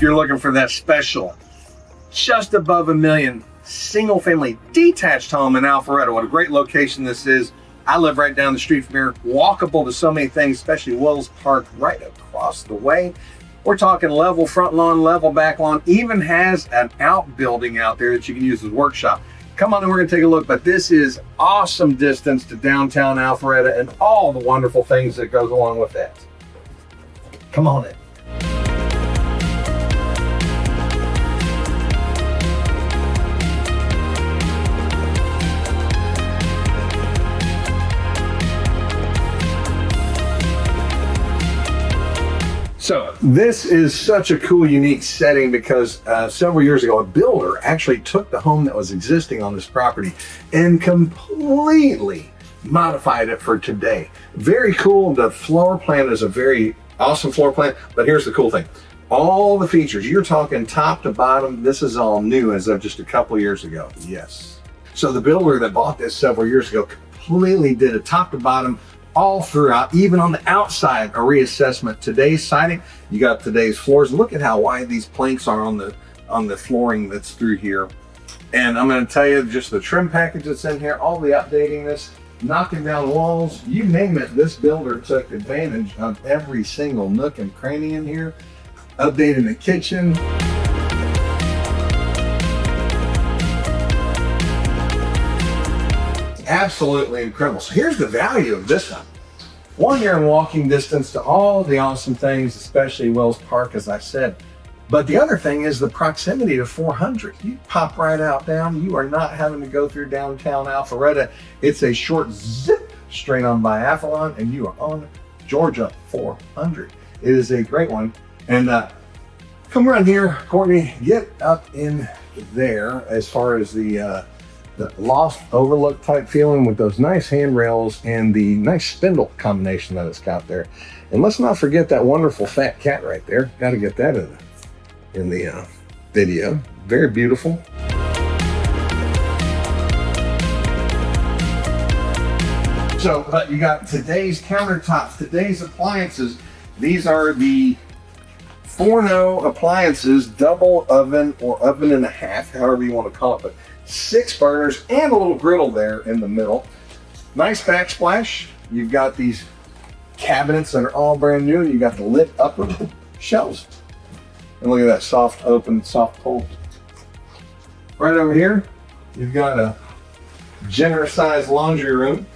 you're looking for that special, just above $1 million, single family detached home in Alpharetta. What a great location this is. I live right down the street from here, walkable to so many things, especially Wells Park right across the way. We're talking level front lawn, level back lawn, even has an outbuilding out there that you can use as a workshop. Come on and we're gonna take a look, but this is awesome distance to downtown Alpharetta and all the wonderful things that goes along with that. Come on in. So this is such a cool, unique setting because several years ago, a builder actually took the home that was existing on this property and completely modified it for today. Very cool. The floor plan is a very awesome floor plan, but here's the cool thing. All the features, you're talking top to bottom, this is all new as of just a couple years ago. Yes. So the builder that bought this several years ago completely did a top to bottom all throughout, even on the outside, a reassessment. Today's siding, you got today's floors. Look at how wide these planks are on the flooring that's through here. And I'm going to tell you just the trim package that's in here, all the updating this, knocking down walls, you name it. This builder took advantage of every single nook and cranny in here, updating the kitchen. Absolutely incredible. So here's the value of this one. One, you're in walking distance to all the awesome things, especially Wells Park, as I said. But the other thing is the proximity to 400. You pop right out down. You are not having to go through downtown Alpharetta. It's a short zip straight on by Avalon, and you are on Georgia 400. It is a great one. And come around here, Courtney, get up in there as far as the loft overlook type feeling with those nice handrails and the nice spindle combination that it's got there. And let's not forget that wonderful fat cat right there. Got to get that in the video. Very beautiful. So, but you got today's countertops, today's appliances. These are the Forno appliances, double oven or oven and a half, however you want to call it, but 6 burners and a little griddle there in the middle. Nice backsplash. You've got these cabinets that are all brand new. You got the lit upper shelves. And look at that soft open, soft pull. Right over here, you've got a generous sized laundry room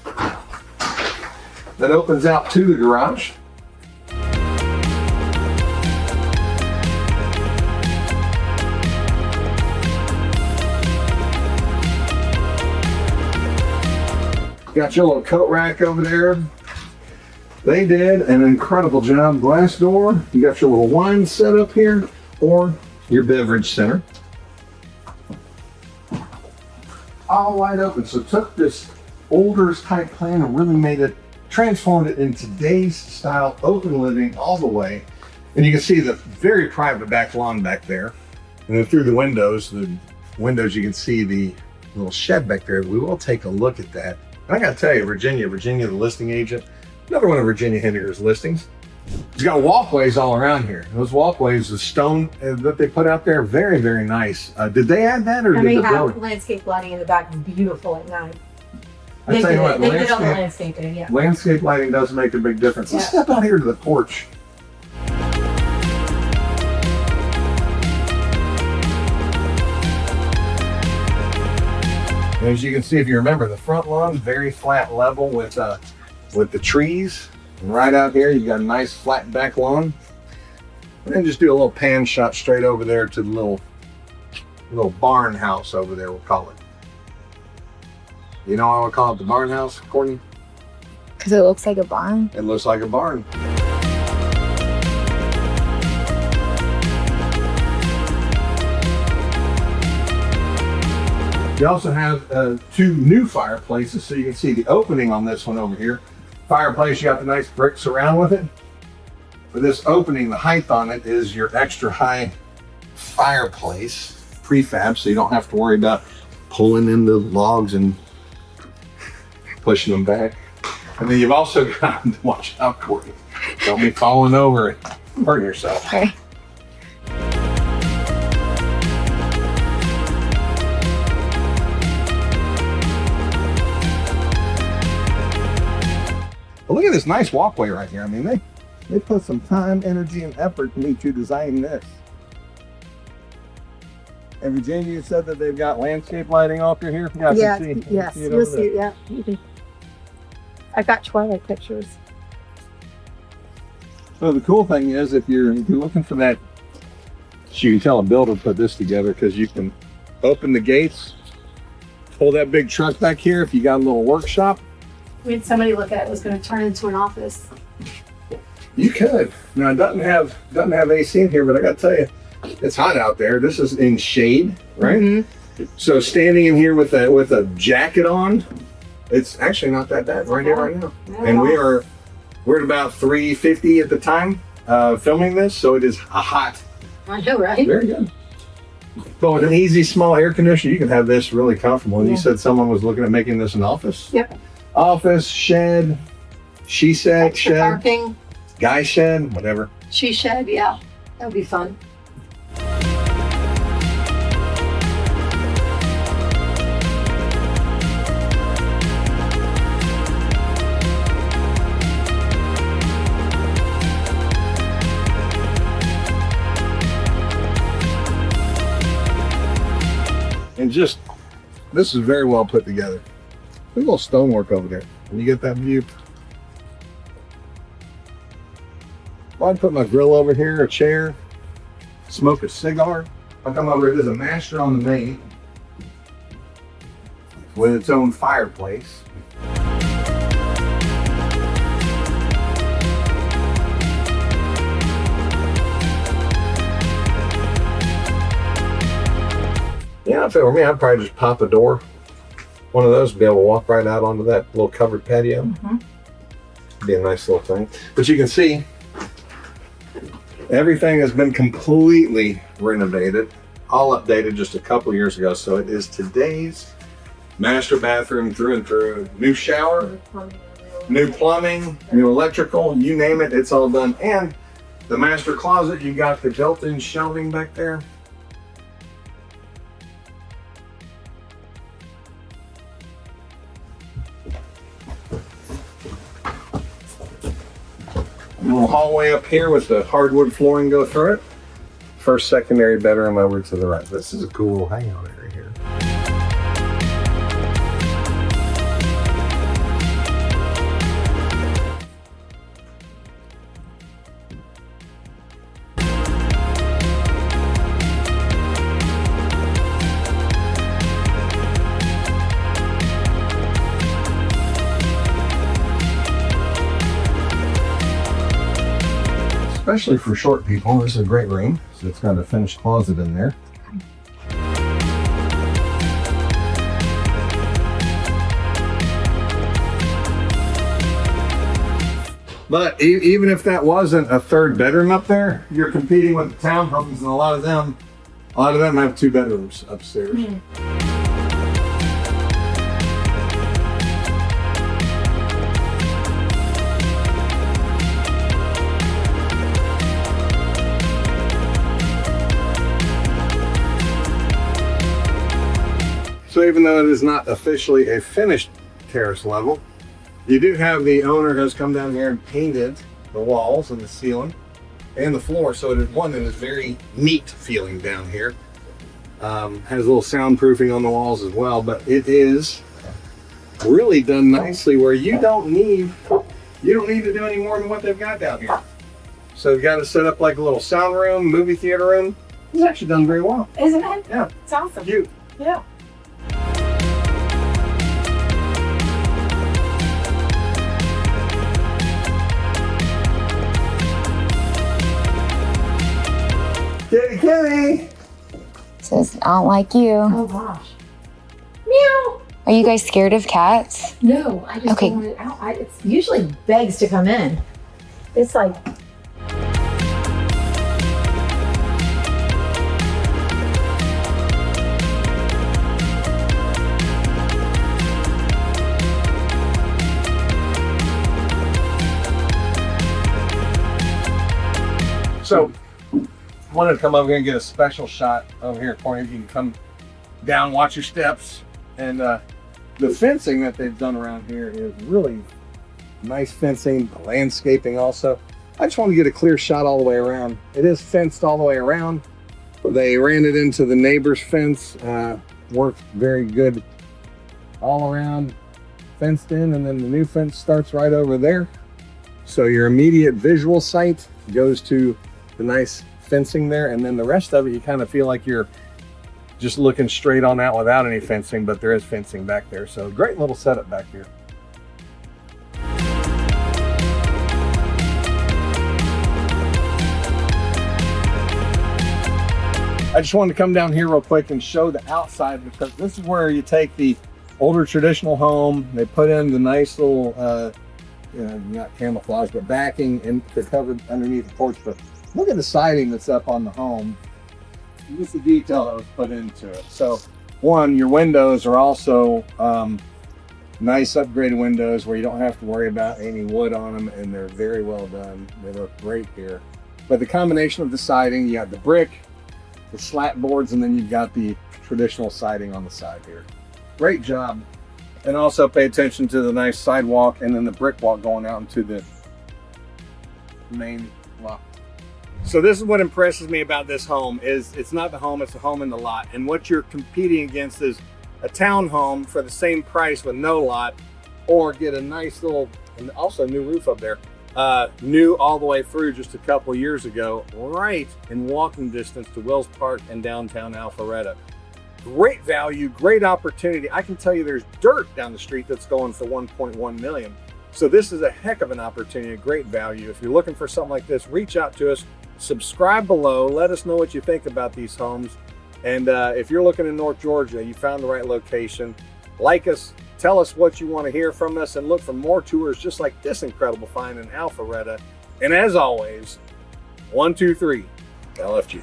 that opens out to the garage. Got your little coat rack over there. They did an incredible job. Glass door. You got your little wine set up here or your beverage center. All wide open. So took this older type plan and really made it, transformed it in today's style, open living all the way. And you can see the very private back lawn back there. And then through the windows you can see the little shed back there. We will take a look at that. I gotta tell you, Virginia, the listing agent, another one of Virginia Henniger's listings. It's got walkways all around here. Those walkways, the stone that they put out there, very, very nice. Did they add that or did the builder? Landscape lighting in the back is beautiful at night. I tell you what, they did all the landscaping, yeah. Landscape lighting does make a big difference. Let's step out here to the porch. As you can see, if you remember, the front lawn is very flat level with the trees. And right out here, you got a nice flat back lawn. And then just do a little pan shot straight over there to the little barn house over there, we'll call it. You know why we call it the barn house, Courtney? Because it looks like a barn. It looks like a barn. You also have 2 new fireplaces, so you can see the opening on this one over here. Fireplace, you got the nice bricks around with it. For this opening, the height on it is your extra high fireplace prefab, so you don't have to worry about pulling in the logs and pushing them back. And then you've also got, watch out, Courtney, don't be falling over and hurting yourself. Okay. But look at this nice walkway right here. I mean, they put some time, energy, and effort into designing this. And Virginia, you said that they've got landscape lighting off through here? Yeah, Yeah, see, yes, see it you'll over see there. it, yeah. You can. I've got twilight pictures. So the cool thing is, if you're looking for that, you can tell a builder put this together because you can open the gates, pull that big truck back here if you got a little workshop. We had somebody look at it, was going to turn into an office. You could. Now it doesn't have AC in here, but I got to tell you, it's hot out there. This is in shade, right? Mm-hmm. So standing in here with a jacket on, it's actually not that bad right here right now. And we're at about 350 at the time filming this, so it is hot. I know, right? Very good. But with an easy small air conditioner, you can have this really comfortable. And you said someone was looking at making this an office? Yep. Office, shed, she said, Extra shed, parking, guy shed, whatever. she shed, yeah. That would be fun. And just, this is very well put together. Look at a little stonework over there. When you get that view. Well, I'd put my grill over here, a chair, smoke a cigar. I'll come over, there's a master on the main with its own fireplace. Yeah, if it were me, I'd probably just pop a door. One of those, be able to walk right out onto that little covered patio. Mm-hmm. Be a nice little thing. But you can see, everything has been completely renovated, all updated just a couple years ago. So it is today's master bathroom through and through. New shower, new plumbing, new electrical, you name it, it's all done. And the master closet, you got the built-in shelving back there. Little hallway up here with the hardwood flooring go through it. First secondary bedroom over to the right. This is a cool little hangout area here. Especially for short people, this is a great room. So it's got a finished closet in there. But even if that wasn't a third bedroom up there, you're competing with the townhomes, and a lot of them have 2 bedrooms upstairs. Mm. So even though it is not officially a finished terrace level, you do have the owner has come down here and painted the walls and the ceiling and the floor. So it is one that is very neat feeling down here. Has a little soundproofing on the walls as well, but it is really done nicely where you don't need to do any more than what they've got down here. So you've got to set up like a little sound room, movie theater room. It's actually done very well. Isn't it? Yeah. It's awesome. Cute. Yeah. Kitty! Says, I don't like you. Oh gosh. Meow. Are you guys scared of cats? No, I just Okay. don't want it out. It usually begs to come in. It's like, So, wanted to come over here and get a special shot over here for you. You can come down, watch your steps, and the fencing that they've done around here is really Nice fencing, landscaping also. I just want to get a clear shot all the way around. It is fenced all the way around. They ran it into the neighbor's fence. Worked very good all around, fenced in, and then the new fence starts right over there. So your immediate visual sight goes to the nice fencing there, and then the rest of it, you kind of feel like you're just looking straight on out without any fencing, but there is fencing back there. So great little setup back here. I just wanted to come down here real quick and show the outside, because this is where you take the older traditional home, they put in the nice little, not camouflage, but backing and to cover underneath the porch. But look at the siding that's up on the home. Just the detail that was put into it. So one, your windows are also nice upgraded windows where you don't have to worry about any wood on them, and they're very well done. They look great here. But the combination of the siding, you got the brick, the slat boards, and then you've got the traditional siding on the side here. Great job. And also pay attention to the nice sidewalk and then the brick walk going out into the main lot. So this is what impresses me about this home is it's not the home, it's the home in the lot. And what you're competing against is a townhome for the same price with no lot, or get a nice little, and also a new roof up there, new all the way through just a couple years ago, right in walking distance to Wills Park and downtown Alpharetta. Great value, great opportunity. I can tell you there's dirt down the street that's going for 1.1 million. So this is a heck of an opportunity, a great value. If you're looking for something like this, reach out to us, subscribe below, let us know what you think about these homes. And if you're looking in North Georgia, you found the right location. Like us, tell us what you want to hear from us, and look for more tours just like this incredible find in Alpharetta. And as always, 1, 2, 3, LFG.